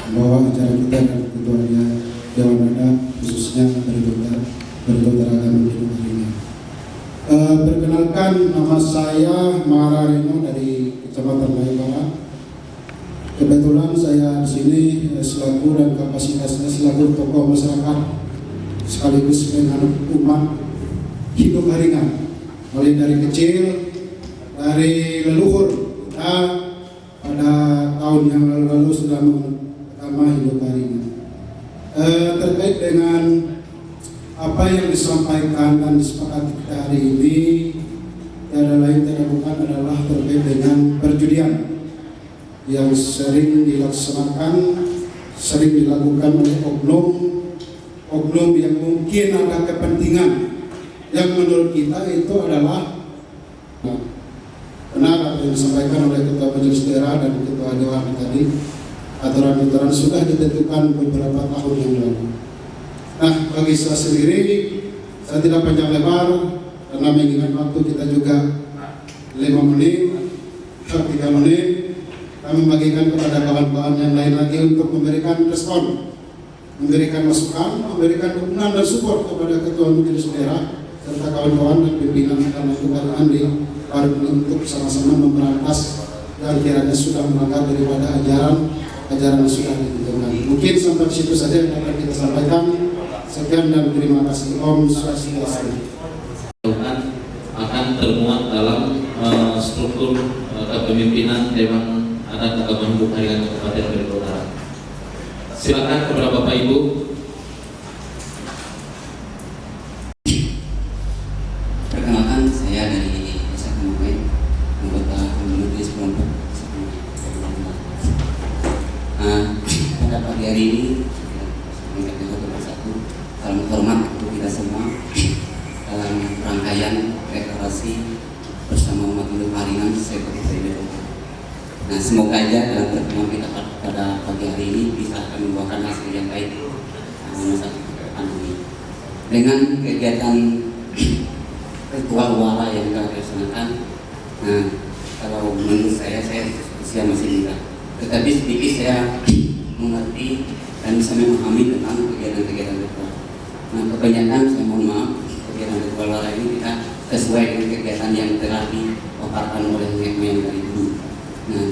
membawa acara kita dan ketuanya Dewan Adat, khususnya Berikutara Agama Hindu hari ini. Perkenalkan, nama saya Mara Reno dari Kecamatan Barat. Kebetulan saya di sini selaku dan kapasitasnya selaku tokoh masyarakat sekaligus penganut umat hidup haringan, mulai dari kecil, dari leluhur kita pada tahun yang lalu sudah menganut agama hidup haringan. Terkait dengan apa yang disampaikan dan disepakati kita hari ini, tiada lain tiada bukan adalah terkait dengan perjudian yang sering dilakukan oleh oknum yang mungkin ada kepentingan yang menurut kita itu adalah benar apa yang disampaikan oleh Ketua Majelis Daerah dan Ketua Dewan tadi. Aturan-aturan sudah ditentukan beberapa tahun yang lalu. Nah, bagi saya sendiri, saya tidak panjang lebar karena mengingat waktu kita juga 5 menit, 3 menit. Kami membagikan kepada kawan-kawan yang lain lagi untuk memberikan respon, memberikan masukan, memberikan dukungan dan support kepada Ketua Majelis Daerah serta kawan-kawan dan pimpinan dan Andi untuk sama-sama memberantas yang kiranya sudah melanggar daripada ajaran yang sudah ditentukan. Mungkin sampai situ saja yang akan kita sampaikan. Sekian dan terima kasih. Om Swastiastu. Akan termuat dalam struktur kepemimpinan Dewan Adat Agama Hindu Haringan Kabupaten Berikutara. Silakan kepada Bapak Ibu. Perkenalkan, saya dari Desa Kemuwen, anggota Komite Sekelompok. Pada pagi hari ini, salam hormat untuk kita semua dalam rangkaian deklarasi bersama umat Hindu Haringan Kabupaten Berikutara. Nah, semoga aja dalam pertemuan kita pada pagi hari ini bisa kami membuahkan hasil yang baik masa depan ini. Dengan kegiatan ritual wara yang kita laksanakan, nah, kalau menurut saya usia masih muda, tetapi sedikit saya mengerti dan bisa memahami tentang kegiatan-kegiatan ritual. Nah, kebanyakan saya mohon maaf, kegiatan ritual wara ini kita sesuai dengan kegiatan yang telah dipaparkan oleh nenek moyang dari dulu. Nah,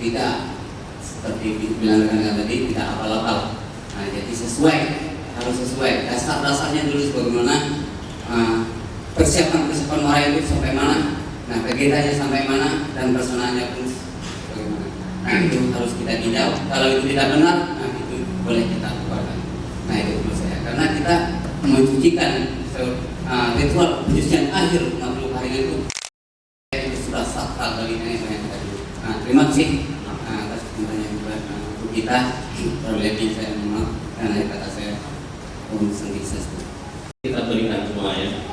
tidak seperti dibilangkan tadi, tidak apal-apal. Nah, jadi harus sesuai dasar-dasarnya dulu bagaimana persiapan wara itu sampai mana, nah kegiatannya sampai mana, dan personalnya pun bagaimana. Nah, itu harus kita tinjau. Kalau itu tidak benar, nah itu boleh kita keluarkan. Nah, itu menurut saya, karena kita mencucikan ritual pencucian akhir makhluk haringan itu sudah sakral dari nenek moyang tadi. Nah, terima kasih atas pertanyaan untuk kita. Terlebih saya mohon maaf karena kata saya Om Swastiastu. Kita berikan semuanya.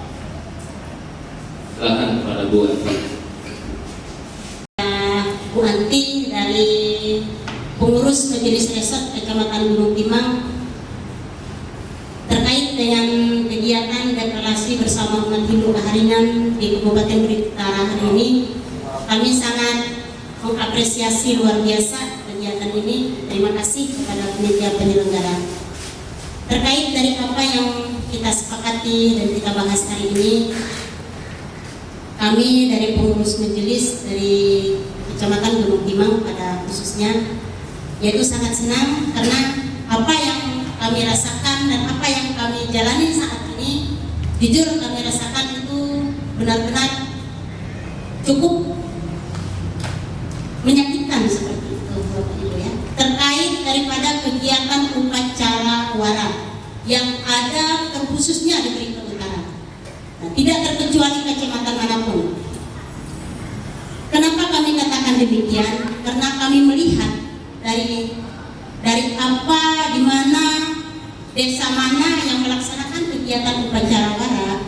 Silakan kepada Bu Anti. Bu Anti dari pengurus Majelis Resort Kecamatan Gunung Timang terkait dengan kegiatan deklarasi bersama umat Hindu Haringan di Kabupaten Berikutara hari ini. Kami sangat mengapresiasi luar biasa kegiatan ini. Terima kasih kepada panitia penyelenggara. Terkait dari apa yang kita sepakati dan kita bahas hari ini, kami dari pengurus majelis dari Kecamatan Gunung Timang pada khususnya, yaitu sangat senang karena apa yang kami rasakan dan apa yang kami jalani saat ini, jujur kami rasakan itu benar-benar cukup menyakitkan seperti itu Bapak Ibu ya. Terkait daripada kegiatan upacara wara yang ada terkhususnya di Berikutara. Nah, tidak terkecuali kecamatan manapun. Kenapa kami katakan demikian? Karena kami melihat dari apa, di mana, desa mana yang melaksanakan kegiatan upacara wara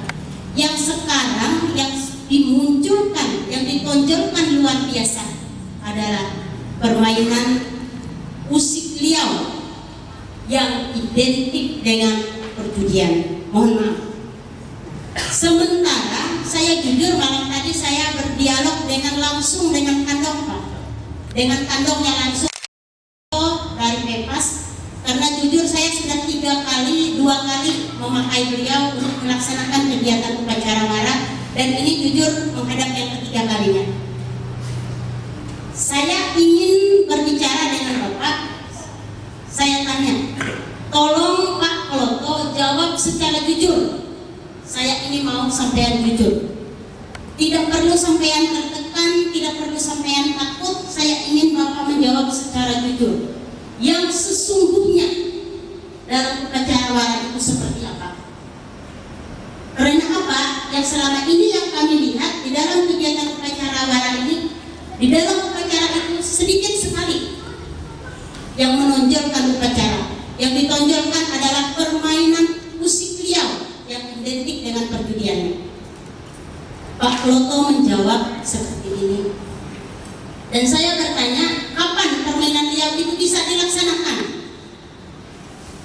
yang sekarang yang dimunculkan, yang ditonjolkan luar biasa adalah permainan musik liau yang identik dengan perjudian. Mohon maaf. Sementara saya jujur malam tadi saya berdialog dengan langsung dengan kandong Pak, dengan kandongnya langsung dari karena jujur saya sudah 2 kali memakai beliau untuk melaksanakan kegiatan upacara wara, dan ini jujur menghadap yang ketiga kalinya. Saya ingin berbicara dengan Bapak. Saya tanya, tolong Pak Kloto jawab secara jujur. Saya ini mau sampean jujur. Tidak perlu sampean tertekan, tidak perlu sampean takut. Saya ingin Bapak menjawab secara jujur. Yang sesungguhnya dalam upacara wara itu seperti apa? Karena apa? Yang selama ini yang kami lihat di dalam kegiatan upacara wara ini, di dalam upacara itu sedikit sekali yang menonjolkan upacara. Yang ditonjolkan adalah permainan musik liau yang identik dengan perjudian. Pak Kloto menjawab seperti ini. Dan saya bertanya, kapan permainan liau itu bisa dilaksanakan?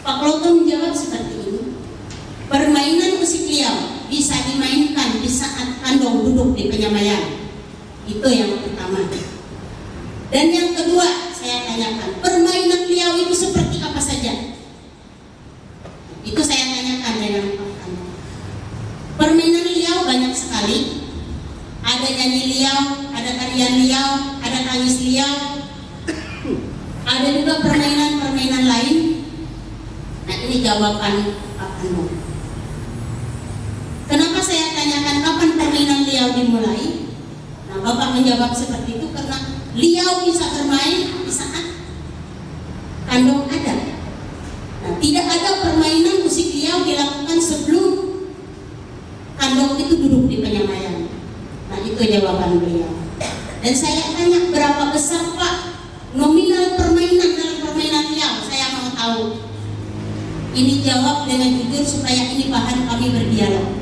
Pak Kloto menjawab seperti ini. Permainan musik liau bisa dimainkan di saat kandong duduk di penyamaian. Itu yang pertama. Dan yang kedua, saya tanyakan, permainan liau itu seperti apa saja? Itu saya tanyakan dengan Pak Kandong. Permainan liau banyak sekali. Ada nyanyi liau, ada tarian liau, ada tangis liau, ada juga permainan-permainan lain. Nah, ini jawaban Pak Kandong. Kenapa saya tanyakan kapan permainan liau dimulai? Nah, Bapak menjawab seperti itu karena liau bisa bermain di saat kandong ada. Nah, tidak ada permainan musik liau dilakukan sebelum kandong itu duduk di penyamaian. Nah, itu jawaban beliau. Dan saya tanya, berapa besar Pak nominal permainan dalam permainan liau? Saya mau tahu. Ini jawab dengan jujur supaya ini bahan kami berdialog.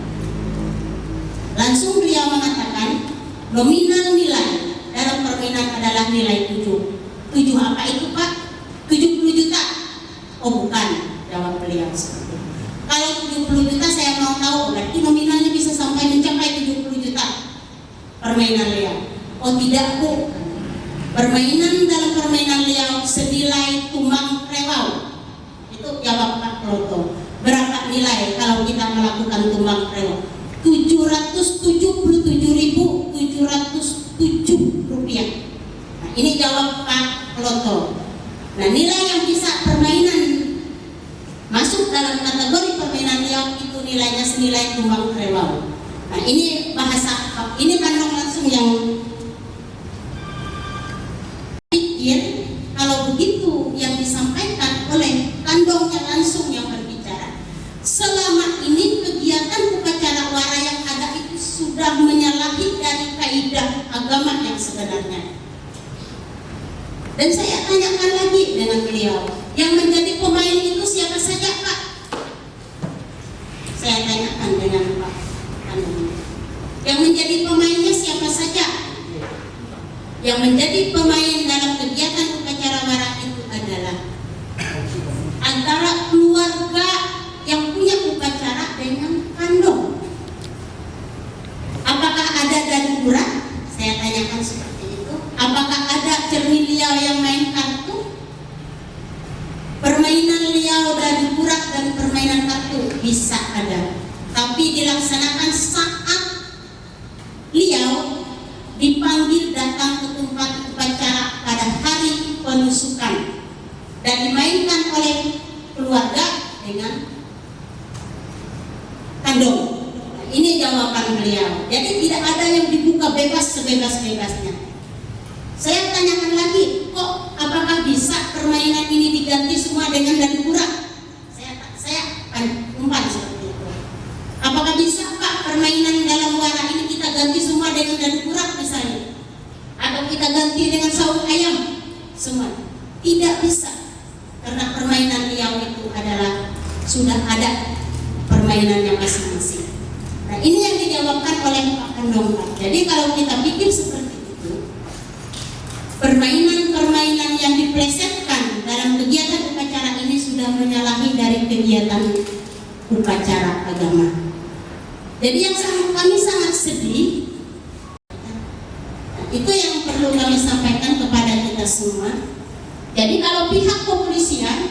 Langsung beliau mengatakan, nominal nilai dalam permainan adalah nilai 7. 7 apa itu Pak? 70 juta? Oh bukan, jawab beliau seperti itu. Kalau 70 juta saya mau tahu, berarti nominalnya bisa sampai mencapai 70 juta permainan liau. Oh tidak Bu, permainan dalam permainan liau senilai tumbang rewau. Itu jawab Pak Kloto. Berapa nilai kalau kita melakukan tumbang rewau? 777.707 rupiah. Nah, ini jawab Pak Kloto. Nah, nilai yang bisa permainan masuk dalam kategori permainan liau itu nilainya senilai tumbang rewau. Nah, ini bahasa, ini Kandong langsung yang pikir kalau begitu yang disampaikan oleh Kandongnya langsung yang berbicara. Selama ini kegiatan upacara wara yang ada itu sudah menyalahi dari kaidah agama yang sebenarnya. Dan saya tanyakan lagi dengan beliau, yang menjadi pemain itu siapa saja Pak? Saya tanyakan dengan Pak Kandung. Yang menjadi pemainnya siapa saja? Yang menjadi pemain dalam kegiatan upacara wara itu adalah antara keluarga yang punya upacara dengan Kandong. Apakah ada daduran? Saya tanyakan seperti itu. Apakah ada cermin liau yang main kartu? Permainan liau dadu kurak dan permainan kartu bisa ada, tapi dilaksanakan saat liau dipanggil datang ke tempat upacara pada hari penusukan dan dimainkan oleh keluarga dengan Kandong. Nah, ini jawaban beliau. Jadi tidak ada yang dibuka bebas sebebas-bebasnya. Saya tanyakan lagi, kok apakah bisa permainan ini diganti semua dengan dadu kurak? Saya umpan seperti itu. Apakah bisa Pak permainan dalam wara ini kita ganti semua dengan dadu kurak misalnya? Atau kita ganti dengan saung ayam? Semua tidak bisa, karena permainan liau itu adalah sudah ada permainannya masing-masing. Nah, ini yang dijawabkan oleh Pak Kandong. Jadi kalau kita pikir seperti itu, permainan-permainan yang diplesetkan dalam kegiatan upacara ini sudah menyalahi dari kegiatan upacara agama. Jadi yang kami sangat sedih. Nah, itu yang perlu kami sampaikan kepada kita semua. Jadi kalau pihak kepolisian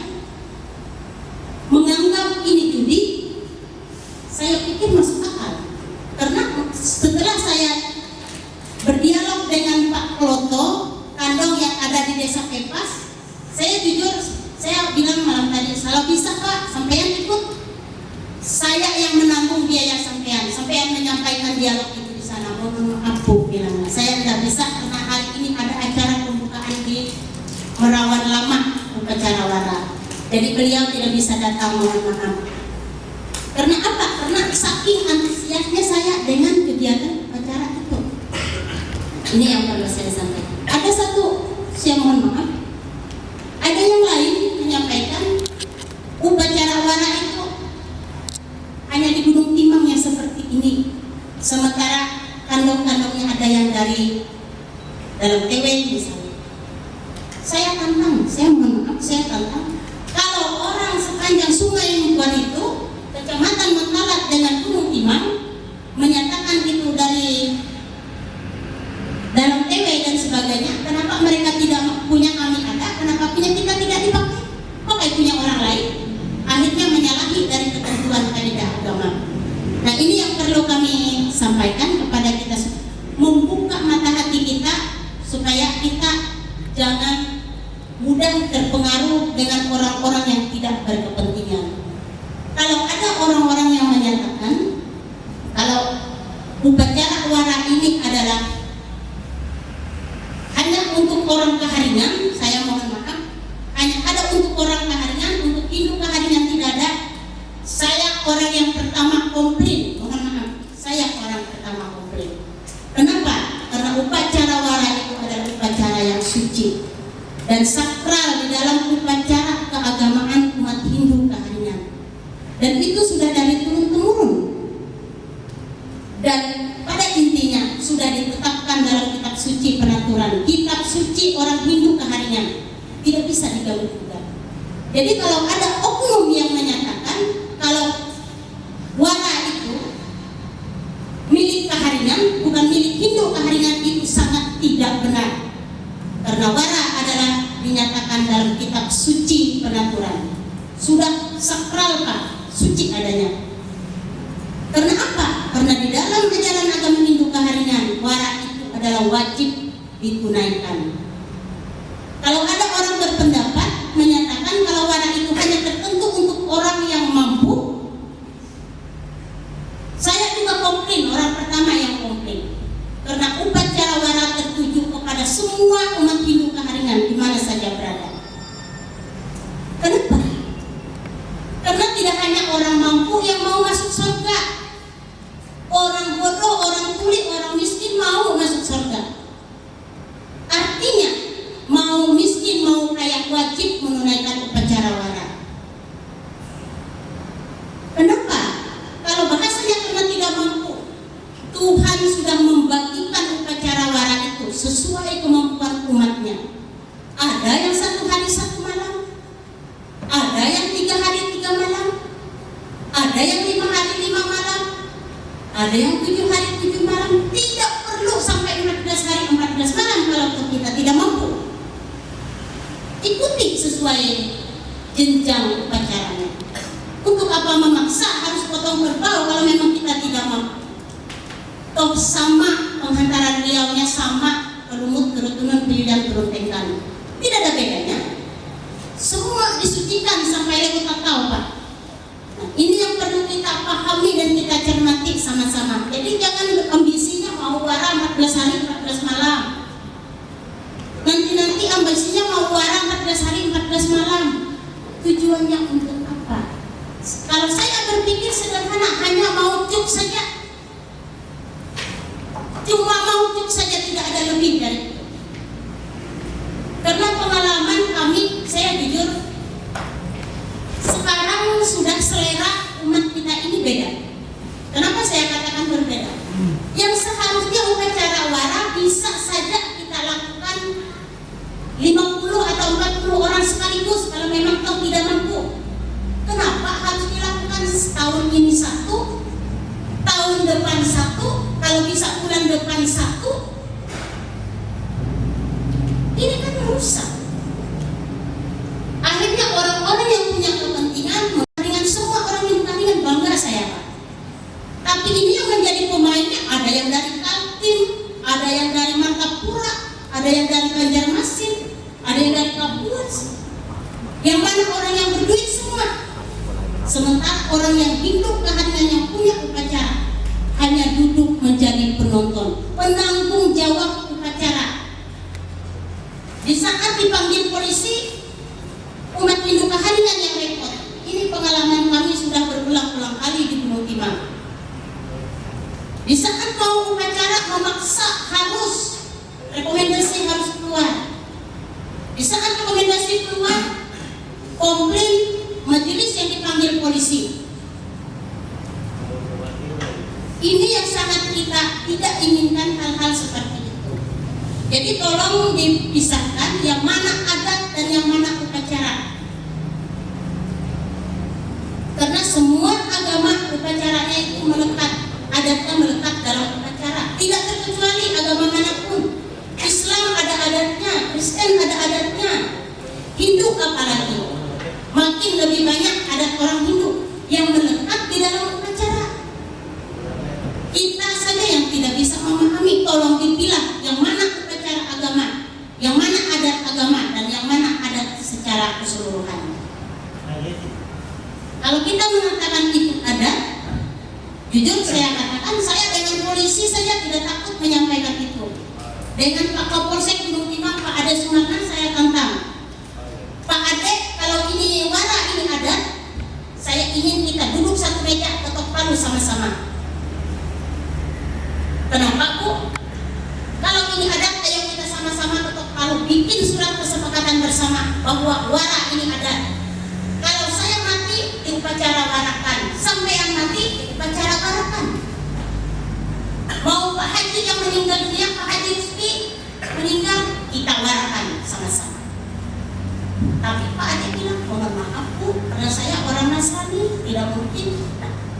Saya bilang malam tadi, kalau bisa Pak, sampean ikut. Saya yang menanggung biaya sampean menyampaikan dialog itu di sana. Mohon maaf Bu, bilang saya tidak bisa karena hari ini ada acara pembukaan di Merawan Lama, upacara wara. Jadi beliau tidak bisa datang, mohon maaf. Karena apa? Karena saking antusiasnya saya dengan kegiatan upacara itu. Ini yang perlu saya sampaikan. Ada satu, saya mohon maaf. Ada yang lain menyampaikan upacara wara itu hanya di Gunung Timang yang seperti ini. Sementara kandung-kandungnya ada yang dari dalam TW misalnya. Saya tantang, saya mohon maaf, saya tantang. Kalau orang sepanjang Sungai Muguan itu, Kecamatan Mentalat dengan Gunung Timang menyatakan itu dari dalam TW dan sebagainya, kenapa mereka tidak punya kami ada, kenapa punya kita tidak dipakai? Pakai punya orang lain, akhirnya menyalahi dari ketentuan kaidah agama. Nah ini yang perlu kami sampaikan kepada kita, membuka mata hati kita supaya kita jangan mudah terpengaruh dengan orang-orang yang tidak berkepentingan. Kalau ada orang-orang yang menyatakan kalau upacara wara ini adalah hanya untuk orang Kaharingan, saya mohon maaf, hanya ada untuk orang Kaharingan, untuk Hindu Kaharingan tidak ada. Saya orang yang pertama komplain, mohon maaf, saya orang pertama komplain. Kenapa? Karena upacara wara itu adalah upacara yang suci dan sakral di dalam upacara keagamaan umat Hindu Kaharingan. Dan itu sudah dari turun-temurun. Dan pada intinya sudah ditetapkan dalam kitab suci peraturan, kitab suci orang Hindu Kaharingan, tidak bisa diganggu-gugat. Jadi kalau ada oknum yang menyatakan kalau wara itu milik Kaharingan, bukan milik Hindu Kaharingan, itu sangat tidak benar. Karena wara adalah dinyatakan dalam kitab suci peraturan, sudah sakral Pak, suci adanya. Karena apa? Karena di dalam ajaran agama Hindu Kaharingan, wara itu adalah wajib ditunaikan. Kalau ada orang berpendapat menyatakan kalau wara itu hanya tertentu untuk orang yang mampu, saya juga komplain, orang pertama yang komplain. Karena upacara wara tertuju kepada semua umat Hindu Kaharingan di mana saja berada. Kenapa? Karena tidak hanya orang mampu yang mau masuk surga. Orang bodoh, orang tuli, orang miskin mau masuk surga. Artinya mau miskin mau kaya wajib menunaikan upacara wara. Kenapa? Kalau bahasanya karena tidak mampu, Tuhan sudah membagikan upacara wara itu sesuai kemampuan umatnya. Ada yang 1 hari 1 malam, ada yang 3 hari 3 malam, ada yang 5 hari 5 malam, ada yang 7 hari 7 malam. Tidak perlu sampai 14 hari 14 malam kalau kita tidak mampu. Ikuti sesuai jenjang upacaranya. Untuk apa memaksa harus potong kerbau kalau memang kita tidak mampu? Toh sama penghantaran riaunya, sama kerumut, kerutunan, pilihan, kerutengkan. Tidak ada bedanya. Semua disucikan sampai lewat tahu Pak. Nah, ini yang perlu kita pahami dan kita cermati sama-sama. Jadi jangan ambisinya mau wara 14 hari 14 malam. Nanti ambisinya mau wara 14 hari 14 malam. Tujuannya untuk apa? Kalau saya berpikir sederhana, hanya mau cuk saja. Cuma mau cuk saja, tidak ada lebih dari itu. Karena pengalaman kami, saya jujur, sekarang sudah selera umat kita ini beda. Kenapa saya katakan berbeda? Yang seharusnya upacara wara bisa saja kita lakukan 50 atau 40 orang sekaligus kalau memang kau tidak mampu. Kenapa harus dilakukan setahun ini 1, tahun depan 1, kalau bisa bulan depan 1? Ini kan merusak. Akhirnya orang-orang yang punya kepentingan dengan semua orang yang Kaharingan bangga saya Pak. Tapi ini yang menjadi pemainnya ada yang dari Kaltim, ada yang dari Martapura, ada yang dari Banjarmasin, ada yang dari Kapuas. Yang mana orang yang berduit semua. Sementara orang yang hidup kehadiran yang punya upacara hanya duduk menjadi penonton, penanggung jawab upacara. Di saat dipanggil polisi, umat Hindu kehadiran yang repot. Ini pengalaman kami sudah berulang-ulang kali di Gunung Timah. Di saat mau upacara memaksa harus rekomendasi harus keluar. Di saat rekomendasi keluar, komplain majelis yang dipanggil polisi. Ini yang sangat kita tidak inginkan hal-hal seperti itu. Jadi tolong dipisahkan yang mana adat dan yang mana upacara. Karena semua agama upacaranya itu melekat, adatnya melekat dalam upacara. Tidak terkecuali agama manapun. Islam ada adatnya, Kristen ada adatnya, Hindu apalagi. Makin lebih banyak adat orang Hindu yang melekat di dalam upacara. Kita saja yang tidak bisa memahami, tolong dipilah yang mana upacara agama, yang mana adat agama, dan yang mana adat secara keseluruhan. Kalau kita mengatakan itu adat, jujur saya katakan, saya dengan polisi saja tidak takut menyampaikan itu. Dengan Pak Kapolsek Gunung Timah, Pak Ade Sumatera, saya tantang. Pak Ade, kalau ini wara, ini adat, saya ingin kita duduk satu meja, ketok palu sama-sama. Kenapa, Bu? Kalau ini adat, ayo kita sama-sama ketok palu, bikin surat kesepakatan bersama bahwa wara ini adat. Kalau saya mati, diupacara warakan. Sampai yang mati, diupacara warakan. Mau Pak Haji yang meninggal dunia, Pak Haji Rizki meninggal, kita warakan sama-sama. Tapi Pak Haji bilang, mohon maaf Bu, karena saya orang Nasrani, tidak mungkin.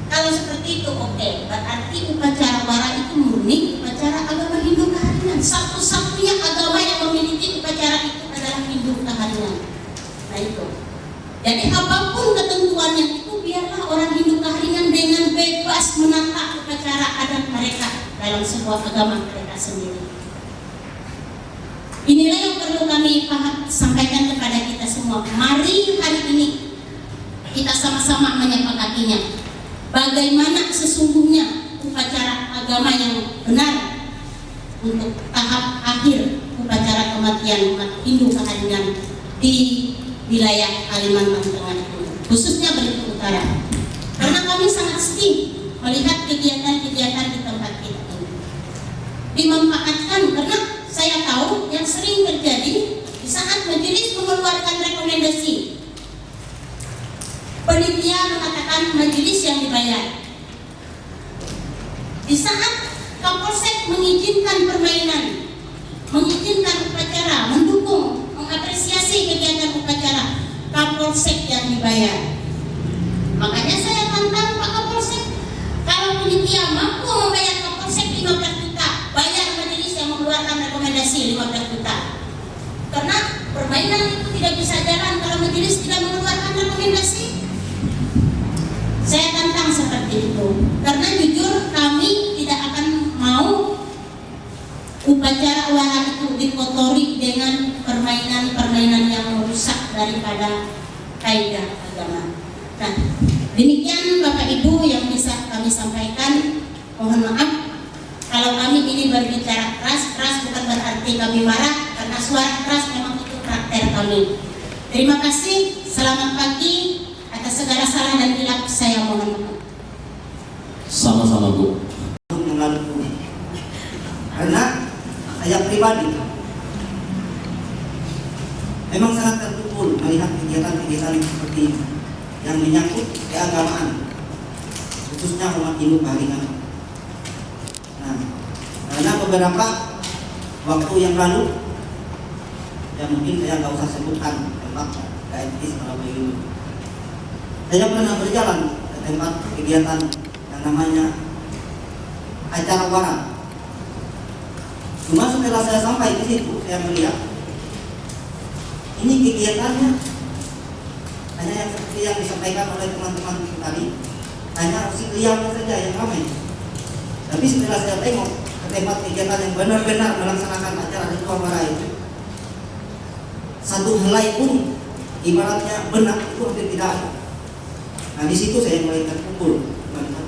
Kalau seperti itu, oke. Berarti upacara wara itu murni upacara agama Hindu kehadiran. Satu-satunya agama yang memiliki upacara itu adalah Hindu kehadiran. Nah itu. Jadi apapun ketentuannya itu, biarlah orang Hindu kehadiran dengan bebas menata upacara adat mereka dalam sebuah agama mereka sendiri. Inilah yang perlu kami sampaikan kepada kita semua. Mari hari ini kita sama-sama menyepakatinya. Bagaimana sesungguhnya upacara agama yang benar untuk tahap akhir upacara kematian umat Hindu kehadiran di wilayah Kalimantan Tengah itu, khususnya Belitung Utara. Karena kami sangat sedih melihat kegiatan-kegiatan di tempat kita ini dimanfaatkan, karena saya tahu yang sering terjadi di saat majelis mengeluarkan rekomendasi, panitia mengatakan majelis yang dibayar. Di saat Kapolsek mengizinkan permainan, mengizinkan upacara, mendukung, mengapresiasi kegiatan upacara, Kapolsek yang dibayar. Makanya saya tantang Pak Kapolsek, kalau panitia mampu membayar Kapolsek 15 juta, bayar majelis yang mengeluarkan rekomendasi 15 juta. Karena permainan itu tidak bisa jalan kalau majelis tidak mengeluarkan rekomendasi. Saya tantang seperti itu, karena jujur kami tidak akan mau upacara wara itu dikotori dengan permainan-permainan yang merusak daripada kaidah agama. Nah, demikian Bapak Ibu yang bisa kami sampaikan. Mohon maaf kalau kami ini berbicara keras bukan berarti kami marah, karena suara keras memang itu karakter kami. Terima kasih, selamat pagi. Atas segala salah dan hilaf saya mohon maaf. Sama-sama Bu. Mengaku karena saya pribadi memang sangat terpukul melihat kegiatan-kegiatan seperti ini yang menyangkut keagamaan, khususnya umat Hindu kehadiran. Nah, karena beberapa waktu yang lalu, ya mungkin saya nggak usah sebutkan tempatnya, nggak etis kalau begitu. Saya pernah berjalan ke tempat kegiatan yang namanya acara wara. Cuma setelah saya sampai di situ, saya melihat ini kegiatannya hanya yang seperti yang disampaikan oleh teman-teman tadi, hanya si liangnya saja yang ramai. Tapi setelah saya tengok ke tempat kegiatan yang benar-benar melaksanakan acara ritual wara itu, satu helai pun ibaratnya benak itu hampir tidak ada. Nah di situ saya mulai terpukul melihat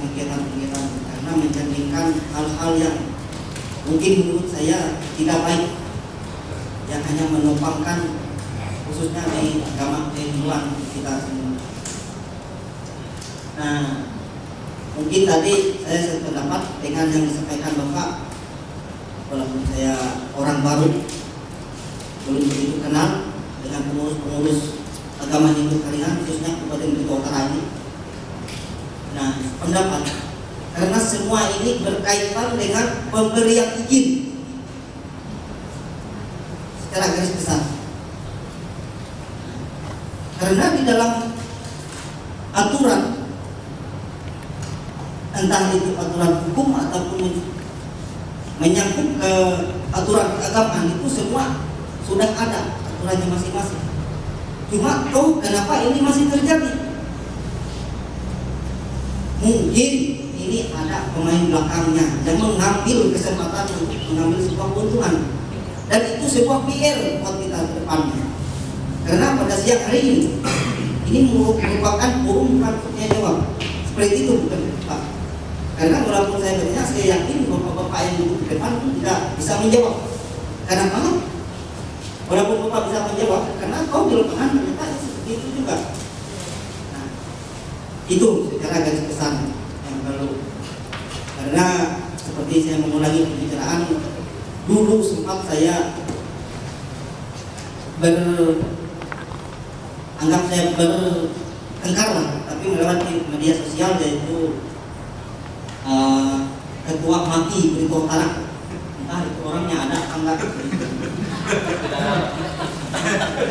kegiatan-kegiatan karena mencerminkan hal-hal yang mungkin menurut saya tidak baik, yang hanya menopangkan khususnya di agama kehidupan kita semua. Nah, mungkin tadi saya sependapat dengan yang disampaikan Bapak, walaupun saya orang baru, belum begitu kenal dengan pengurus-pengurus agama Hindu Karingan, khususnya Kabupaten Blitar Utara ini. Nah, pendapat karena semua ini berkaitan dengan pemberian izin secara garis besar. Karena di dalam aturan, entah itu aturan hukum ataupun menyangkut ke aturan keagamaan, itu semua sudah ada aturannya masing-masing. Cuma kenapa ini masih terjadi? Mungkin ini ada pemain belakangnya yang mengambil kesempatan untuk mengambil sebuah keuntungan, dan itu sebuah PR buat kita ke depannya. Karena pada siang hari ini merupakan forum bukan jawab. Seperti itu bukan Pak. Karena walaupun saya bertanya, saya yakin bapak-bapak yang duduk di depan itu tidak bisa menjawab. Kenapa? Walaupun bapak bisa menjawab, karena kau di lapangan ternyata seperti itu juga. Nah, itu secara garis besar yang perlu. Karena seperti saya mengulangi pembicaraan, dulu sempat saya anggap saya bertengkar lah, tapi melewati media sosial, yaitu ketua mati Blitar Utara. Entah itu orangnya ada apa enggak.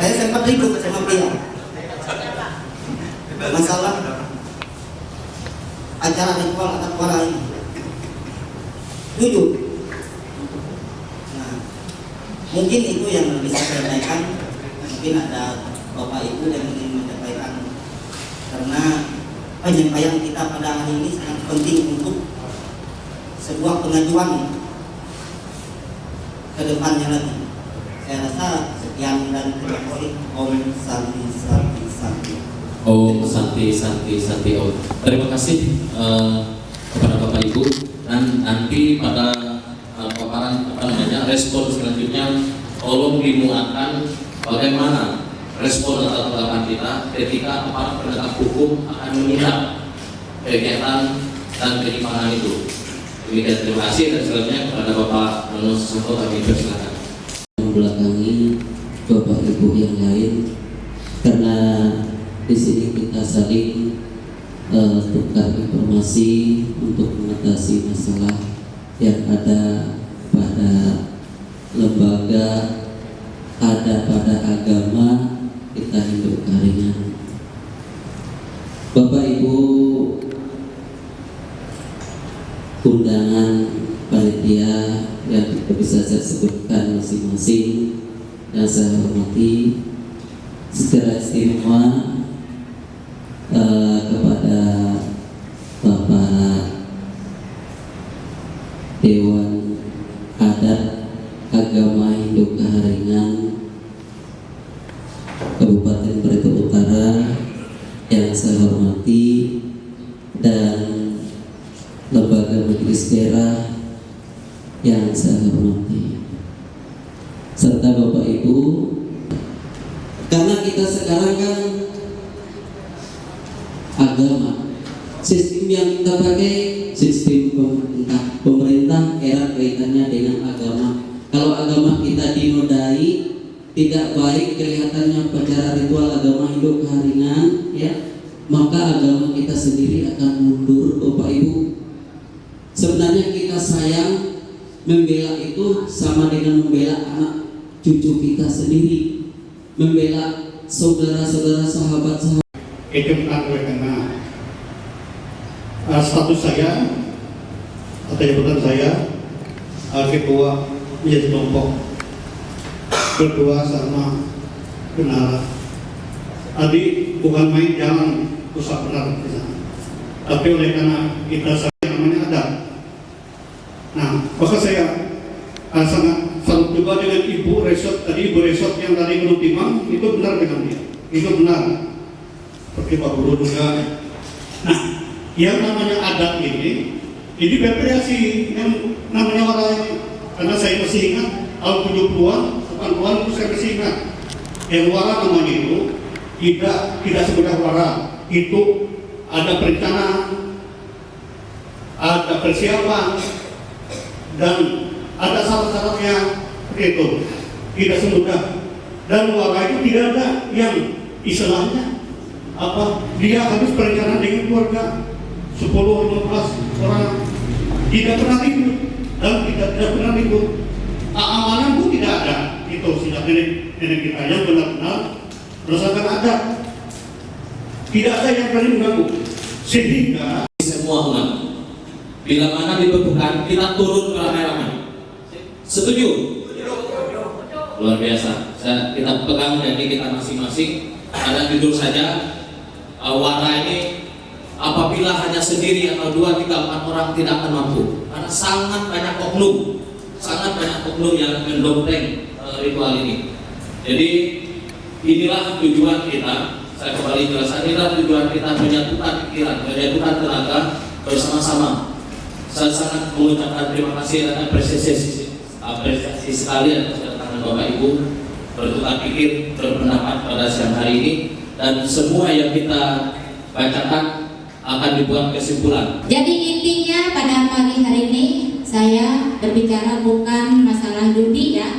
Saya sempat ribut sama beliau masalah acara ritual adat wara ini. Jujur. Nah, mungkin itu yang bisa saya sampaikan. Mungkin ada Bapak Ibu yang ingin menyampaikan, karena penyampaian kita pada hari ini sangat penting untuk sebuah pengajuan ke depannya lagi. Saya rasa sekian dan terima kasih. Om Santi Santi Santi. Om Santi Santi Santi Om. Terima kasih kepada Bapak Ibu, dan nanti pada paparan respon selanjutnya tolong dimuatkan bagaimana respon atas tanggapan kita ketika aparat penegak hukum akan menindak kegiatan dan penyimpangan itu. Demikian, terima kasih, dan selanjutnya kepada Bapak Nono Susanto kami persilakan. Membelakangi Bapak Ibu yang lain, karena di sini kita saling tukar informasi untuk mengatasi masalah yang ada pada lembaga, ada pada agama kita Hindu Karingan. Bapak Ibu, undangan panitia yang bisa saya sebutkan masing-masing yang saya hormati, secara istimewa kepada Bapak Dewan Adat Agama Hindu Karingan Kabupaten Blitar Utara yang saya hormati, dan lembaga majelis daerah yang saya hormati, serta Bapak Ibu, karena kita sekarang kan agama, sistem yang kita pakai sistem pemerintah erat kaitannya dengan agama. Kalau agama kita dinodai, tidak baik kelihatannya pada ritual agama Hindu Karingan, ya, maka agama kita sendiri akan mundur, Bapak Ibu. Sebenarnya kita sayang, membela itu sama dengan membela anak cucu kita sendiri, membela saudara-saudara, sahabat-sahabat. Itu bukan oleh karena status saya atau jabatan saya ketua menjadi kelompok berdua sama Benara. Tadi bukan main jalan rusak benar di sana, tapi oleh karena kita namanya ada. Nah, maka saya sangat salut juga dengan Ibu Resot tadi, Ibu Resot yang tadi Gunung Timang, itu benar dengan dia. Itu benar. Seperti Pak Guru juga. Nah, yang namanya adat ini bervariasi. Yang namanya orang, karena saya masih ingat tahun 70-an, 80-an itu saya masih ingat. Yang wara namanya itu tidak semudah wara. Itu ada perencanaan, ada persiapan, dan ada syarat-syaratnya itu. Tidak semudah. Dan wara itu tidak ada yang istilahnya dia harus perencanaan dengan keluarga 10-15 orang, tidak pernah ribut dan tidak pernah ribut. Keamanan pun tidak ada. Itu sejak nenek kita yang benar-benar berdasarkan adat. Tidak ada yang berani mengganggu. Sehingga semua umat bila mana dibutuhkan kita turun ke ramai-ramai. Setuju? Luar biasa. Kita pegang janji kita masing-masing. Ada jujur saja, wara ini apabila hanya sendiri atau 2, 3, 4 orang tidak akan mampu. Karena sangat banyak oknum yang mendompleng ritual ini. Jadi inilah tujuan kita. Saya kembali jelaskan, inilah tujuan kita, menyatukan pikiran, menyatukan tenaga bersama-sama. Saya sangat mengucapkan terima kasih dan apresiasi sekali atas kedatangan Bapak Ibu bertukar pikir, berpendapat pada siang hari ini, dan semua yang kita bacakan akan dibuat kesimpulan. Jadi intinya pada pagi hari ini saya berbicara bukan masalah judi ya.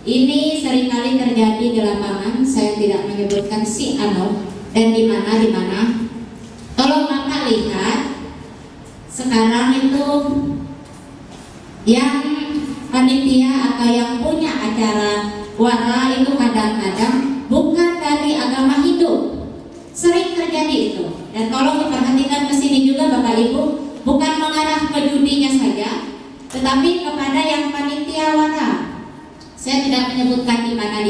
Ini seringkali terjadi di lapangan. Saya tidak menyebutkan si ano dan di mana. Tolong Bapak lihat sekarang itu yang panitia atau yang punya acara wara itu kadang-kadang bukan dari agama Hindu. Sering terjadi itu. Dan tolong diperhatikan ke sini juga Bapak Ibu, bukan mengarah ke judinya saja, tetapi kepada yang panitia wara. Saya tidak menyebutkan di mana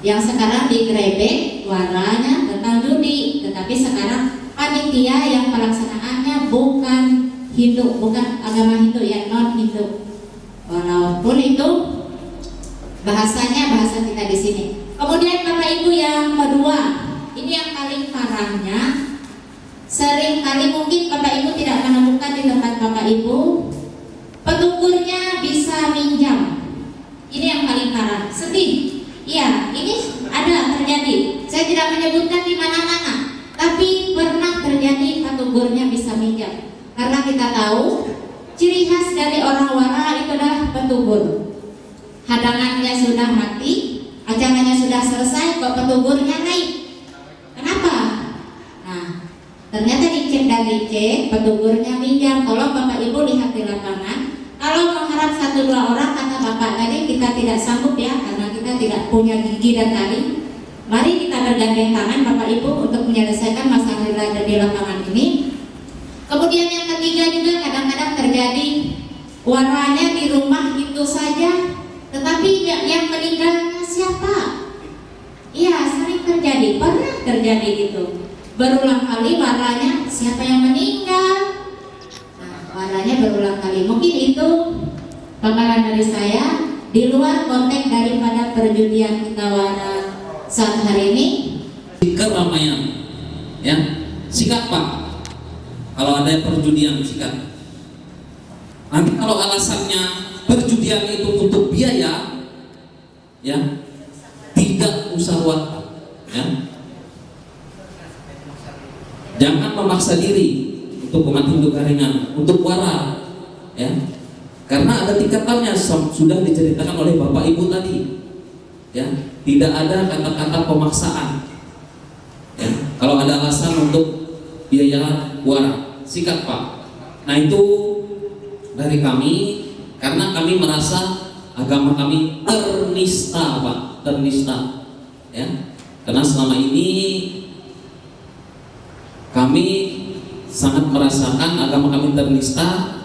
yang sekarang digrebek waranya tentang judi, tetapi sekarang panitia yang pelaksanaannya bukan Hindu, bukan agama Hindu, yang non Hindu. Walaupun itu bahasanya bahasa kita di sini. Kemudian Bapak Ibu yang kedua, ini yang paling parahnya. Sering kali mungkin Bapak Ibu tidak menemukan di tempat Bapak Ibu, petukurnya bisa minjam. Ini yang paling parah, sedih. Iya, ini ada terjadi. Saya tidak menyebutkan di mana-mana, tapi pernah terjadi petukurnya bisa minjam. Karena kita tahu ciri khas dari orang wara itu adalah petugur. Hadangannya sudah mati, acaranya sudah selesai, kok petugurnya naik. Kenapa? Nah, ternyata dicek, petugurnya minjam. Tolong Bapak Ibu lihat di lapangan. Kalau mengharap 1-2 orang, kata Bapak tadi, kita tidak sanggup ya, karena kita tidak punya gigi dan taring. Mari kita bergandeng tangan Bapak Ibu untuk menyelesaikan masalah yang ada di lapangan ini. Kemudian yang ketiga juga kadang-kadang terjadi warnanya di rumah itu saja, tetapi yang meninggalnya siapa? Iya, sering terjadi, pernah terjadi gitu. Berulang kali warnanya siapa yang meninggal? Warnanya berulang kali. Mungkin itu paparan dari saya di luar konteks daripada perjudian kita wara saat hari ini. Keramaian, ya, sikat Pak. Kalau ada perjudian sikat. Nanti kalau alasannya perjudian itu untuk biaya, ya, tidak usah wara, ya. Jangan memaksa diri untuk umat Hindu Karingan, untuk wara, ya, karena ada tingkatannya, sudah diceritakan oleh Bapak Ibu tadi, ya, tidak ada kata-kata pemaksaan, ya. Kalau ada alasan untuk biaya wara, sikat Pak. Nah itu dari kami, karena kami merasa agama kami ternista Pak, ternista, ya, karena selama ini kami sangat merasakan agama kami ternista,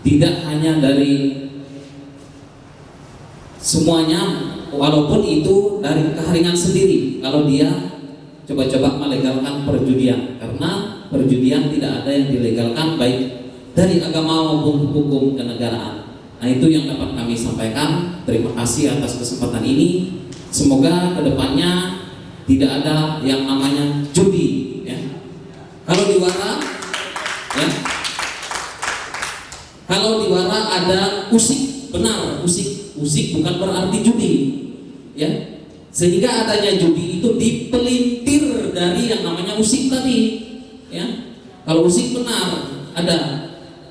tidak hanya dari semuanya, walaupun itu dari Kaharingan sendiri. Kalau dia coba-coba melegalkan perjudian, karena perjudian tidak ada yang dilegalkan baik dari agama maupun hukum kenegaraan. Nah itu yang dapat kami sampaikan. terima kasih atas kesempatan ini. Semoga kedepannya tidak ada yang namanya judi, ya. Kalau di Wara, ya, kalau di Wara ada usik, benar, usik bukan berarti judi, ya. Sehingga adanya judi itu dipelintir dari yang namanya usik tadi, ya. Kalau usik benar ada,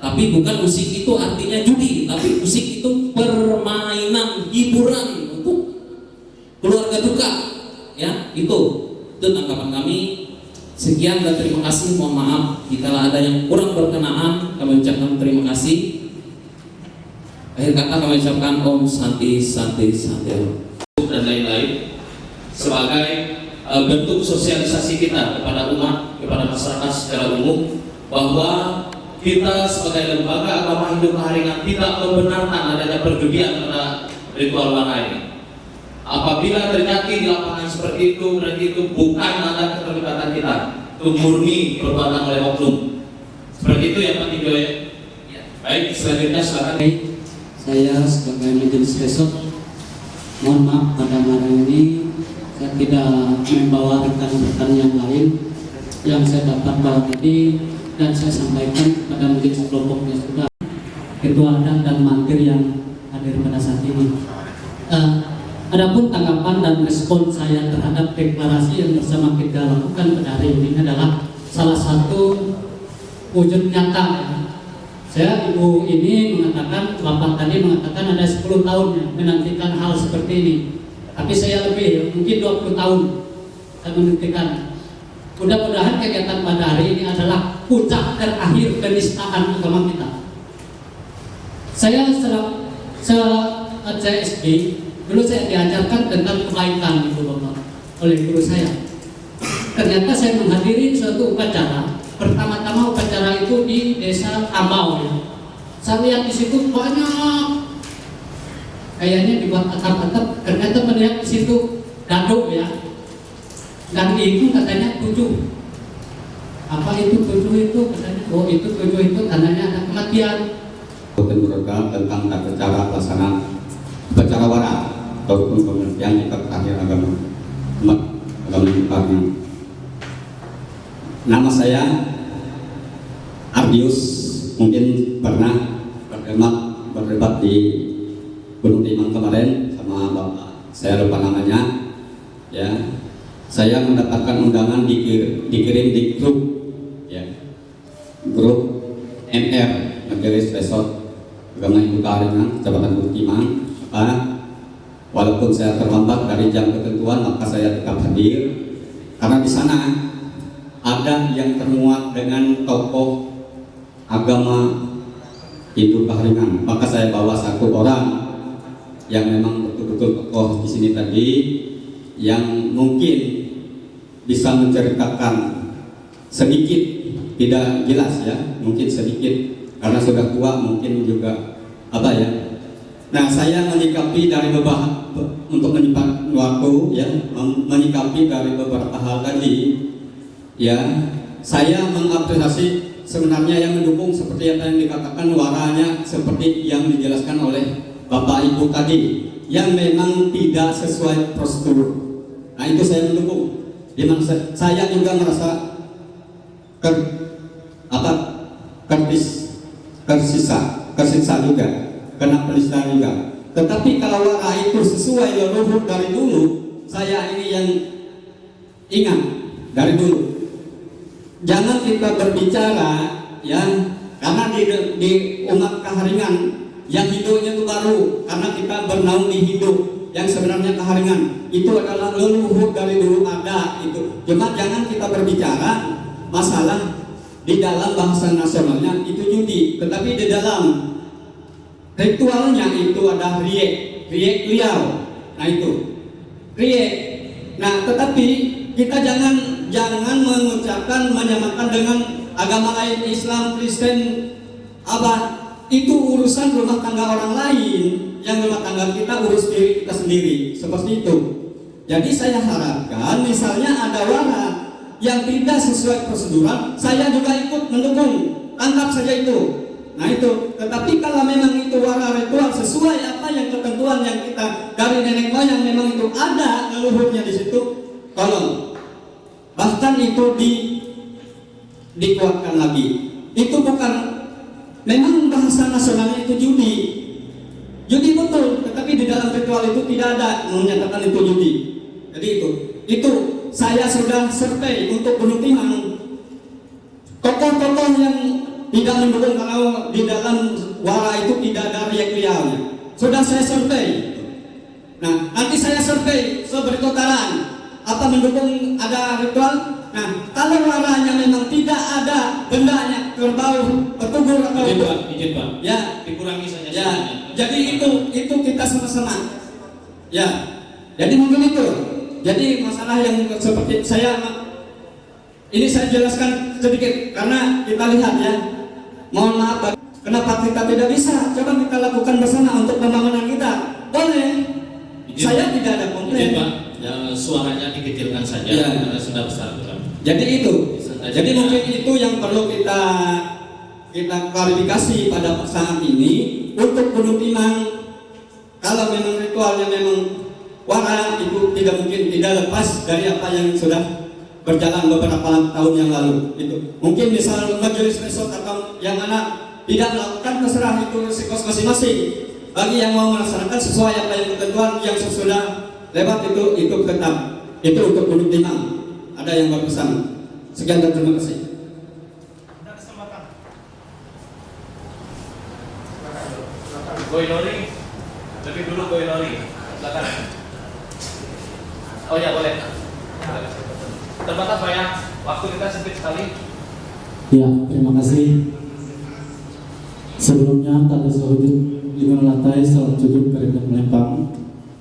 tapi bukan usik itu artinya judi, tapi usik itu permainan hiburan untuk keluarga duka, ya. Itu tanggapan kami. Sekian dan terima kasih. Mohon maaf jika ada yang kurang berkenaan. Kami ucapkan terima kasih. Akhir kata kami ucapkan Om Santi Santi Santi dan lain-lain sebagai bentuk sosialisasi kita kepada umat, kepada masyarakat secara umum, bahwa kita sebagai lembaga agama Hindu Kaharingan tidak membenarkan adanya perjudian pada ritual Wara ini. Apabila terjadi di lapangan seperti itu, berarti itu bukan ada keterlibatan kita, itu murni perbuatan oleh oknum. Seperti itu ya Pak Tijo ya. Baik, selanjutnya silakan. Saya sebagai majelis besok, mohon maaf pada malam ini saya tidak membawa rekan-rekan yang lain yang saya dapat bawa tadi, dan saya sampaikan kepada majelis kelompoknya sudah ketua dan mantir yang hadir pada saat ini. Adapun tanggapan dan respon saya terhadap deklarasi yang bersama kita lakukan pada hari ini adalah salah satu wujud nyata. Saya ibu ini mengatakan, bapak tadi mengatakan ada 10 tahun ya, menantikan hal seperti ini. Tapi saya lebih, mungkin 20 tahun saya menantikan. Mudah-mudahan kegiatan pada hari ini adalah puncak terakhir penistaan agama kita. Saya SD, dulu saya diajarkan tentang kebaikan itu Bapak oleh guru saya. Ternyata saya menghadiri suatu upacara. Pertama-tama upacara itu di desa Tambau ya. Saya lihat di situ banyak, kayaknya dibuat atap-atap. Ternyata melihat di situ dado ya. Dan itu katanya 7. Apa itu 7 itu? Katanya, oh itu 7 itu tandanya ada kematian. Mereka tentang tata cara pelaksanaan upacara Wara ataupun pengertian kitab akhir agama umat agama Hindu. Nama saya Ardius, mungkin pernah berdebat di Gunung Timang kemarin sama bapak, saya lupa namanya, ya. Saya mendapatkan undangan dikirim di grup, ya, grup MR Majelis Besok Agama Hindu Kaharingan Kecamatan Gunung Timang. Walaupun saya terlambat dari jam ketentuan, maka saya tetap hadir karena di sana ada yang termuat dengan tokoh agama Hindu Kaharingan. Maka saya bawa satu orang yang memang betul-betul tokoh di sini tadi, yang mungkin bisa menceritakan sedikit, tidak jelas ya, mungkin sedikit karena sudah tua, mungkin juga apa ya. Nah, saya menyikapi dari beberapa, untuk menyimpan waktu ya, menyikapi dari beberapa hal tadi. Ya, saya mengapresiasi sebenarnya yang mendukung seperti yang dikatakan waranya seperti yang dijelaskan oleh Bapak Ibu tadi, yang memang tidak sesuai prosedur. Nah, itu saya mendukung. Dimana saya juga merasa tersisa juga, kena penistaan juga. Tetapi kalau wara itu sesuai leluhur dari dulu, saya ini yang ingat dari dulu. Jangan kita berbicara ya, karena di umat Kaharingan yang Hindunya itu baru, karena kita bernaung di Hindu, yang sebenarnya Kaharingan itu adalah leluhur dari dulu ada itu. Cuma jangan kita berbicara masalah di dalam bahasa nasionalnya itu judi, tetapi di dalam ritualnya itu ada riek liar. Nah itu riek. Nah tetapi kita jangan mengucapkan menyamakan dengan agama lain, Islam, Kristen, apa itu urusan rumah tangga orang lain. Yang rumah tangga kita urus diri kita sendiri, seperti itu. Jadi saya harapkan misalnya ada wara yang tidak sesuai prosedural, saya juga ikut mendukung, tangkap saja itu. Nah itu, tetapi kalau memang itu wara ritual sesuai apa yang ketentuan yang kita dari nenek moyang memang itu ada leluhurnya di situ, tolong. Bahkan itu dikuatkan lagi. Itu bukan, memang bahasa nasionalnya itu judi. Judi betul, tetapi di dalam ritual itu tidak ada menyatakan itu judi. Jadi itu saya sudah survei untuk Gunung Timang. Tokoh-tokoh yang tidak mendukung kalau di dalam wara itu tidak ada riak-riaknya. Sudah saya survei. Nah, nanti saya survei seberkotaran apa mendukung ada ritual. Nah, kalau waranya memang tidak ada bendanya kerbau, petugur atau izin Pak, ya dikurangi saja. ya. Jadi itu kita sama-sama. Ya. Jadi mungkin itu. Jadi masalah yang seperti ini saya jelaskan sedikit karena kita lihat ya. Mohon maaf, kenapa kita tidak bisa? Coba kita lakukan bersama untuk pembangunan kita. Boleh. Saya tidak ada komplain. Pak, ya, suaranya dikecilkan saja Ya. karena sudah besar. Jadi itu. Jadi mungkin itu yang perlu kita klarifikasi pada saat ini untuk Gunung Timang. Kalau memang ritualnya memang wara itu tidak mungkin tidak lepas dari apa yang sudah berjalan beberapa tahun yang lalu. Itu mungkin misal majelis resort atau yang mana tidak melakukan terserah itu sikos masing-masing. Bagi yang mau melaksanakan sesuai apa yang ketentuan yang sudah lewat itu tetap itu untuk Gunung Timang. Ada yang berpesan. Sekian dan terima kasih. Goinori, lebih dulu Goinori, silakan. Oh ya boleh. Terbatas Pak ya, waktu kita sempit sekali. Ya, terima kasih. Sebelumnya tadi sahudin lima latai salam sujud kerendah melempang.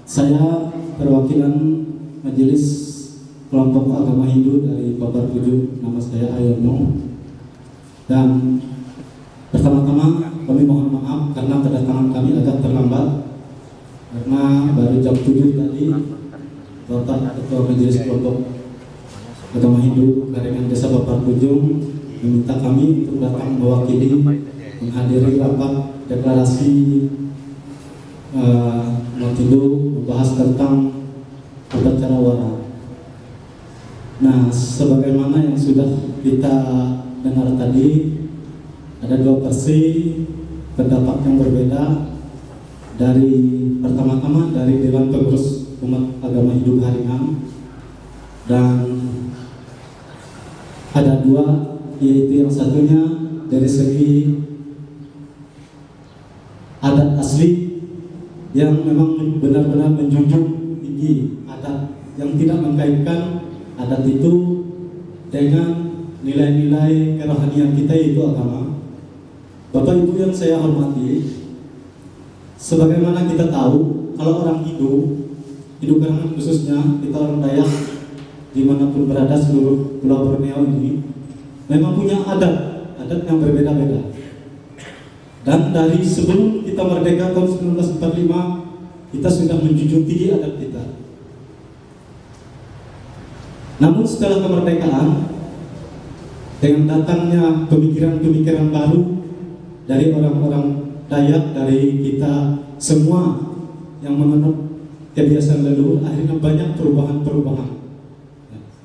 Saya perwakilan Majelis Kelompok Agama Hindu dari Babar Puju, nama saya Ayono. Dan pertama-tama kami mohon maaf karena kedatangan kami agak terlambat karena baru jam 7 tadi Bapak Ketua Majelis Kelompok Agama Hindu Garingan Desa Babar Pujung meminta kami untuk datang mewakili menghadiri rapat deklarasi Motindo membahas tentang upacara wara. Nah, sebagaimana yang sudah kita dengar tadi, ada dua versi pendapat yang berbeda. Dari pertama-tama dari Dewan Pengurus Umat Agama Hindu Haringan, dan ada dua, yaitu yang satunya dari segi adat asli yang memang benar-benar menjunjung tinggi adat, yang tidak mengkaitkan adat itu dengan nilai-nilai kerohanian kita, yaitu agama. Bapak Ibu yang saya hormati, sebagaimana kita tahu, kalau orang Hindu Karangan khususnya, kita orang Dayak dimanapun berada seluruh Pulau Borneo ini, memang punya adat yang berbeda-beda. Dan dari sebelum kita merdeka tahun 1945, kita sudah menjunjung tinggi adat kita. Namun setelah kemerdekaan, dengan datangnya pemikiran-pemikiran baru dari orang-orang Dayak, dari kita semua yang menganut kebiasaan leluhur, akhirnya banyak perubahan-perubahan.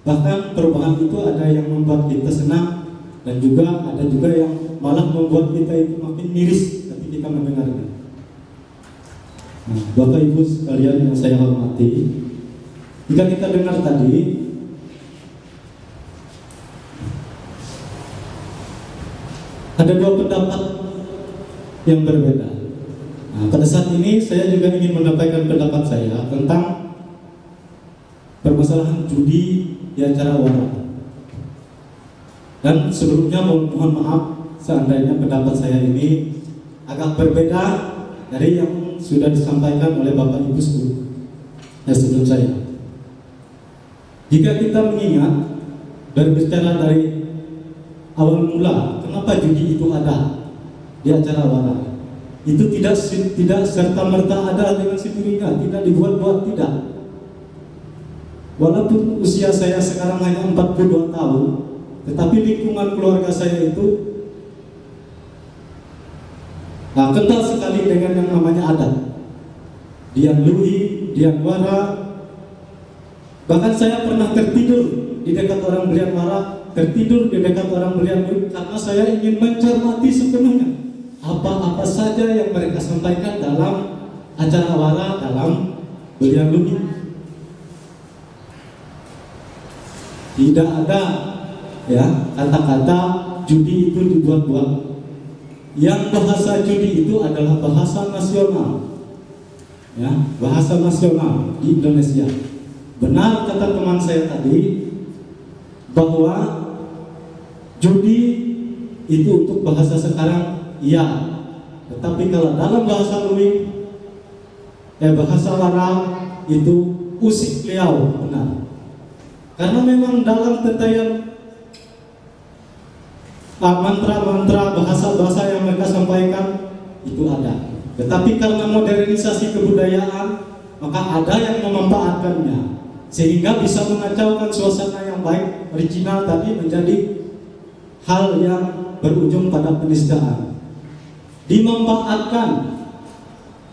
Bahkan perubahan itu ada yang membuat kita senang, dan juga ada juga yang malah membuat kita itu makin miris ketika kita mendengarnya. Nah, Bapak Ibu sekalian yang saya hormati, jika kita dengar tadi, ada dua pendapat yang berbeda. Nah, pada saat ini saya juga ingin menyampaikan pendapat saya tentang permasalahan judi di acara wara. Dan sebelumnya mohon maaf seandainya pendapat saya ini agak berbeda dari yang sudah disampaikan oleh Bapak Ibu sebelum saya. Jika kita mengingat berbicara dari awal mula, kenapa judi itu ada di acara wara? Itu tidak serta-merta ada dengan situringnya, tidak dibuat-buat, tidak. Walaupun usia saya sekarang hanya 42 tahun, tetapi lingkungan keluarga saya itu kental sekali dengan yang namanya adat. Dian Luhi, Dian Wara. Bahkan saya pernah tertidur di dekat orang Brian Wara, tertidur di dekat orang Brian Luhi, karena saya ingin mencermati sepenuhnya apa-apa saja yang mereka sampaikan dalam acara Wara, dalam Brian Luhi. Tidak ada ya kata-kata judi itu dibuat-buat. Yang bahasa judi itu adalah bahasa nasional, ya, bahasa nasional di Indonesia. Benar kata teman saya tadi bahwa judi itu untuk bahasa sekarang, iya. Tetapi kalau dalam bahasa Luwi, bahasa Wara itu usik liau, benar. Karena memang dalam tetayan mantra-mantra, bahasa-bahasa yang mereka sampaikan itu ada. Tetapi karena modernisasi kebudayaan, maka ada yang memanfaatkannya sehingga bisa mengacaukan suasana yang baik original tadi menjadi hal yang berujung pada penistaan. Dimanfaatkan,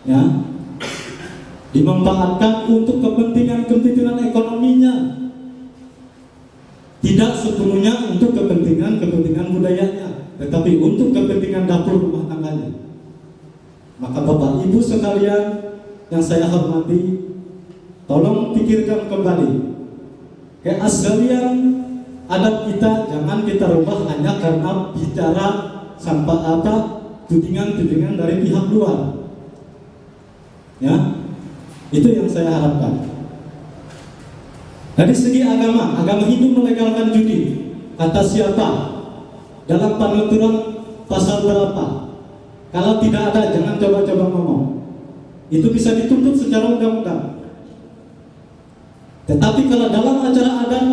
ya, dimanfaatkan untuk kepentingan ekonominya, tidak sepenuhnya untuk kepentingan budayanya, tetapi untuk kepentingan dapur rumah tangganya. Maka Bapak Ibu sekalian yang saya hormati, tolong pikirkan kembali keaslian adat kita, jangan kita rubah hanya karena bicara tudingan-tudingan dari pihak luar. Ya, itu yang saya harapkan. Dari segi agama Hindu melegalkan judi. Kata siapa? Dalam penuturan pasal berapa? Kalau tidak ada, jangan coba-coba ngomong. Itu bisa dituntut secara undang-undang. Tetapi kalau dalam acara adat,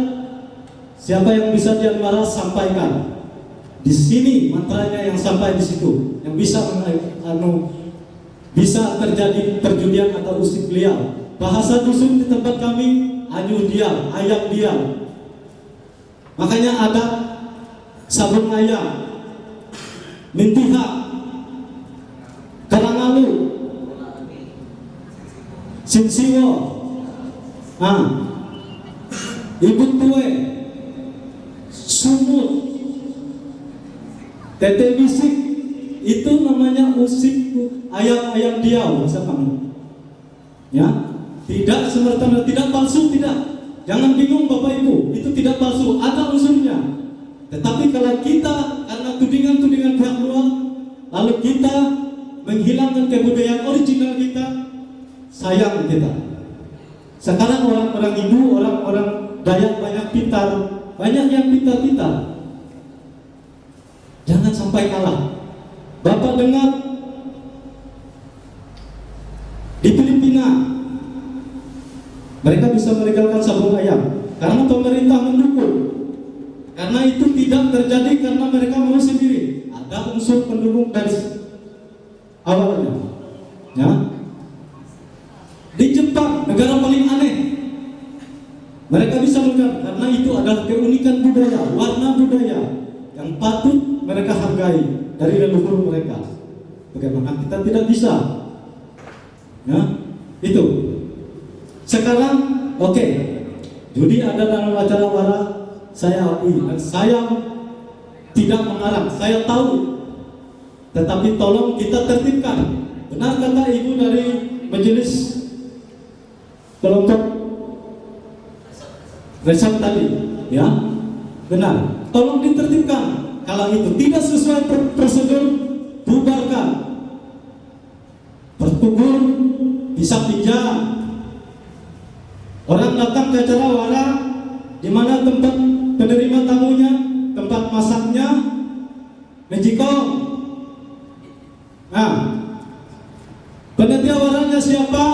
siapa yang bisa Dian Wara sampaikan? Di sini mantranya yang sampai di situ, yang bisa bisa terjadi perjudian atau usik liar. Bahasa dusun di tempat kami, anyuh diam, ayam diam. Makanya ada sabun ayam, mintihak, karangalu, sinsiwo, ibu tue, sumut, tete bisik, itu namanya usik ayam-ayam diau bahasa kami. Ya, tidak semerta-merta, tidak palsu, tidak. Jangan bingung Bapak Ibu, itu tidak palsu, ada unsurnya. Tetapi kalau kita karena tudingan-tudingan pihak luar, lalu kita menghilangkan kebudayaan original kita, sayang kita. Sekarang orang-orang Hindu, orang-orang Dayak banyak pintar, banyak yang pintar-pintar. Jangan sampai kalah. Bapak dengar di Filipina mereka bisa melegalkan sabung ayam karena pemerintah mendukung. Karena itu tidak terjadi karena mereka mau sendiri. Ada unsur pendukung dari awalnya. Ya. Di Jepang, negara paling aneh, mereka bisa melegalkan karena itu adalah keunikan budaya, warna budaya yang patut mereka hargai dari leluhur mereka. Bagaimana kita tidak bisa? Ya, itu. Sekarang, oke, judi ada dalam acara Wara, saya akui dan saya tidak mengarang, saya tahu. Tetapi tolong kita tertibkan. Benar kata Ibu dari majelis kelompok resort tadi, ya, benar. Tolong ditertibkan. Kalau itu tidak sesuai prosedur, bubarkan. Bertugur, bisa pinjam. Orang datang ke acara Wara, di mana tempat penerima tamunya, tempat masaknya, Mejikong. Nah, panitia Waranya siapa?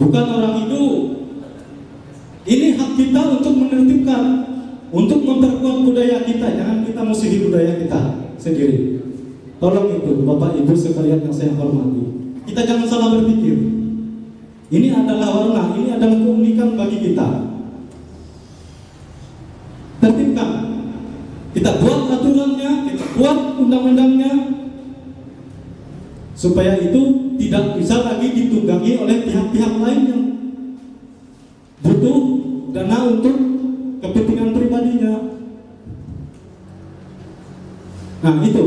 Bukan orang Hindu. Ini hak kita untuk menertibkan, untuk memperkuat budaya kita. Jangan kita musuhi budaya kita sendiri. Tolong itu Bapak Ibu sekalian yang saya hormati. Kita jangan salah berpikir. Ini adalah warna, ini adalah keunikan bagi kita. Tertibkan. Kita buat aturannya, kita buat undang-undangnya. supaya itu tidak bisa lagi ditunggangi oleh pihak-pihak lain yang butuh dana untuk kepentingan pribadinya. Nah itu,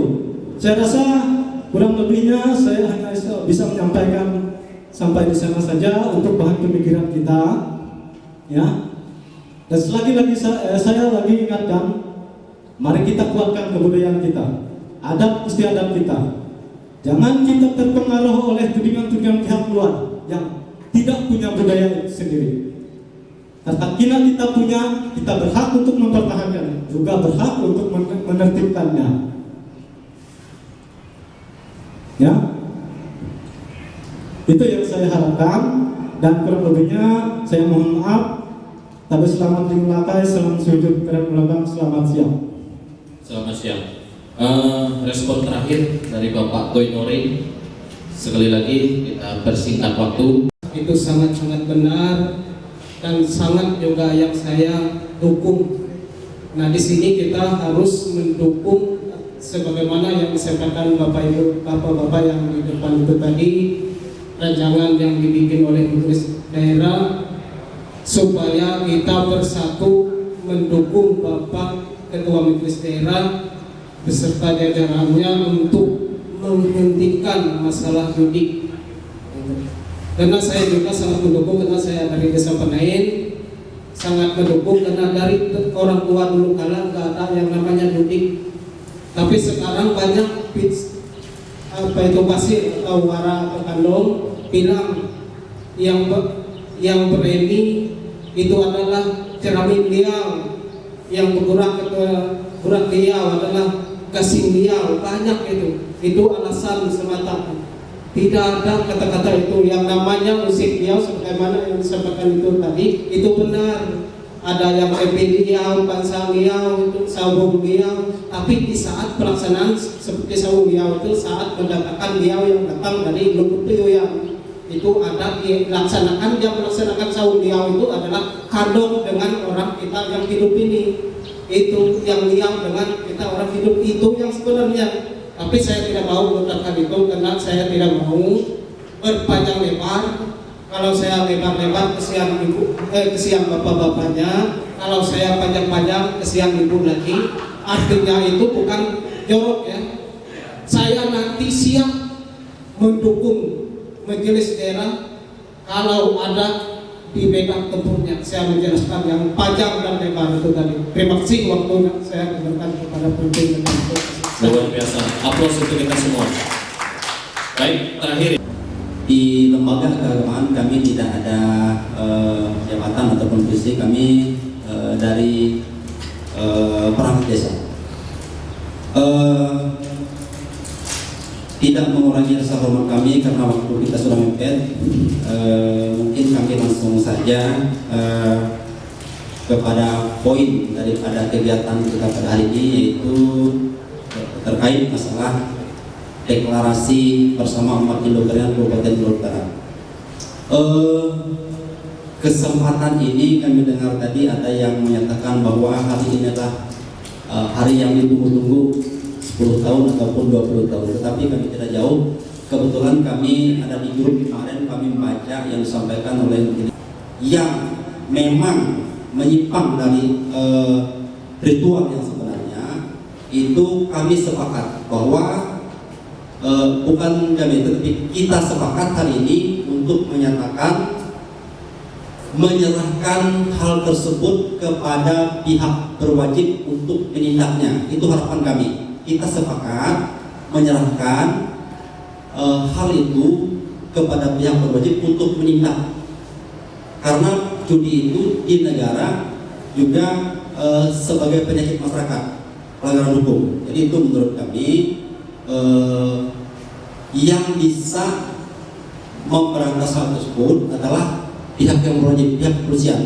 saya rasa kurang lebihnya saya hanya bisa menyampaikan sampai di sana saja untuk bahan pemikiran kita, ya. Dan selagi-lagi saya lagi ingatkan, mari kita kuatkan kebudayaan kita, adat istiadat kita. Jangan kita terpengaruh oleh tudingan-tudingan pihak luar yang tidak punya budaya sendiri. Karena kita punya, kita berhak untuk mempertahankan, juga berhak untuk menertibkannya. Ya, itu yang saya harapkan, dan kurang lebihnya saya mohon maaf. Tapi selamat dimulakai, selamat sujud kepada ulama, selamat siang. Selamat siang. Respon terakhir dari Bapak Goinori. Sekali lagi kita persingkat waktu. Itu sangat-sangat benar dan sangat juga yang saya dukung. Nah di sini kita harus mendukung sebagaimana yang disampaikan Bapak Ibu, Bapak-bapak yang di depan itu tadi, rancangan yang dibikin oleh Majelis Daerah, supaya kita bersatu mendukung Bapak Ketua Majelis Daerah beserta jajarannya untuk menghentikan masalah judi. Karena saya juga sangat mendukung, karena saya dari Desa Penain, sangat mendukung, karena dari orang tua dulu kala nggak ada yang namanya judi. Tapi sekarang banyak pasir atau wara atau kandong bilang yang berani itu adalah cermin liau, yang bergerak liau adalah gasing liau, banyak itu alasan semata. Tidak ada kata-kata itu. Yang namanya musik liau sebagaimana yang disampaikan itu tadi, itu benar. Ada yang epi liau, pansang liau, itu sabung liau. Tapi di saat pelaksanaan seperti sabung liau itu saat mendatangkan liau yang datang dari Lubuk Liau, itu ada dilaksanakan, yang melaksanakan sabung liau itu adalah kandong dengan orang kita yang hidup ini. Itu yang liau dengan kita orang hidup, itu yang sebenarnya. Tapi saya tidak mau mengatakan itu karena saya tidak mau berpanjang lebar. Kalau saya lebar-lebar kesian ibu, kesian bapak-bapaknya. Kalau saya panjang-panjang kesian ibu lagi. Artinya itu bukan jorok ya. Saya nanti siap mendukung Majelis Daerah kalau ada di bidang tempurnya. Saya menjelaskan yang panjang dan lebar itu tadi. Terima kasih waktunya saya berikan kepada pemimpin dan luar biasa. Aplaus untuk kita semua. Baik, terakhir. Di lembaga keagamaan kami tidak ada jabatan ataupun posisi, kami dari perangkat desa. Tidak mengurangi rasa hormat kami karena waktu kita sudah mepet. Mungkin kami langsung saja kepada poin daripada kegiatan kita pada hari ini, yaitu terkait masalah deklarasi bersama umat Hindu Kalian Kabupaten Bogor Utara. Kesempatan ini kami dengar tadi ada yang menyatakan bahwa hari ini adalah hari yang ditunggu-tunggu 10 tahun ataupun 20 tahun. Tetapi kami tidak jauh. Kebetulan kami ada di grup kemarin, kami membaca yang disampaikan oleh yang memang menyimpang dari ritual yang sebenarnya. Itu kami sepakat bahwa bukan kami, tetapi kita sepakat hari ini untuk menyerahkan hal tersebut kepada pihak berwajib untuk menindaknya. Itu harapan kami. Kita sepakat menyerahkan hal itu kepada pihak berwajib untuk menindak. Karena judi itu di negara juga sebagai penyakit masyarakat, pelanggaran hukum. Jadi itu menurut kami yang bisa memberantas hal tersebut adalah pihak yang berwajib, pihak kepolisian.